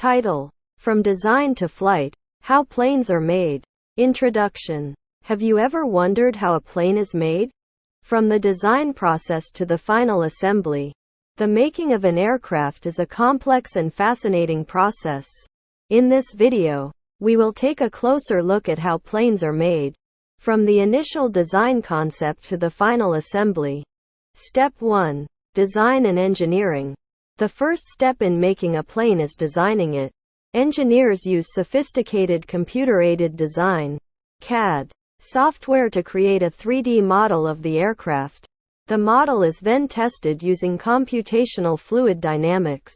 Title: From Design to Flight, How Planes Are Made. Introduction. Have you ever wondered how a plane is made? From the design process to the final assembly, the making of an aircraft is a complex and fascinating process. In this video, we will take a closer look at how planes are made, from the initial design concept to the final assembly. Step 1. Design and engineering. The first step in making a plane is designing it. Engineers use sophisticated computer-aided design (CAD) software to create a 3D model of the aircraft. The model is then tested using computational fluid dynamics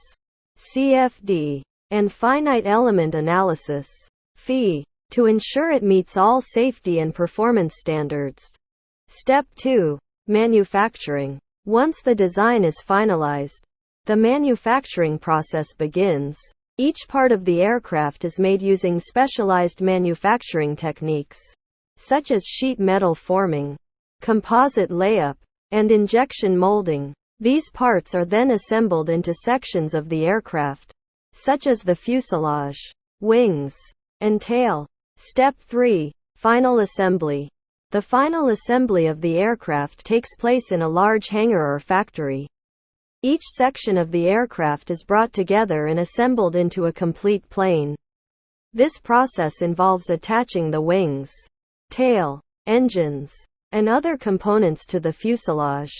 (CFD) and finite element analysis (FEA) to ensure it meets all safety and performance standards. Step 2. Manufacturing. Once the design is finalized, the manufacturing process begins. Each part of the aircraft is made using specialized manufacturing techniques, such as sheet metal forming, composite layup, and injection molding. These parts are then assembled into sections of the aircraft, such as the fuselage, wings, and tail. Step 3. Final assembly. The final assembly of the aircraft takes place in a large hangar or factory. Each section of the aircraft is brought together and assembled into a complete plane. This process involves attaching the wings, tail, engines, and other components to the fuselage.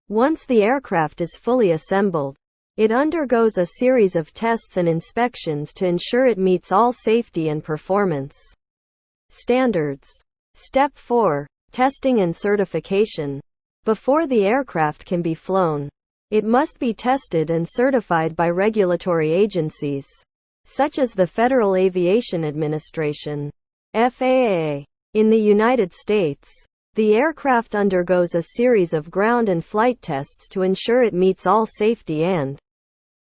Once the aircraft is fully assembled, it undergoes a series of tests and inspections to ensure it meets all safety and performance standards. Step 4. Testing and certification. Before the aircraft can be flown, it must be tested and certified by regulatory agencies, such as the Federal Aviation Administration (FAA). In the United States, the aircraft undergoes a series of ground and flight tests to ensure it meets all safety and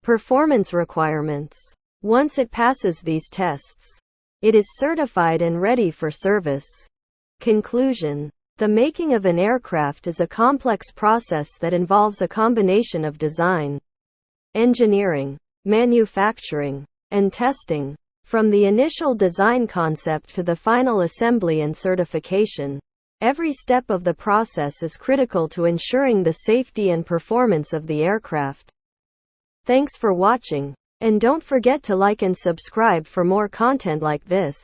performance requirements. Once it passes these tests, it is certified and ready for service. Conclusion. The making of an aircraft is a complex process that involves a combination of design, engineering, manufacturing, and testing. From the initial design concept to the final assembly and certification, every step of the process is critical to ensuring the safety and performance of the aircraft. Thanks for watching, and don't forget to like and subscribe for more content like this.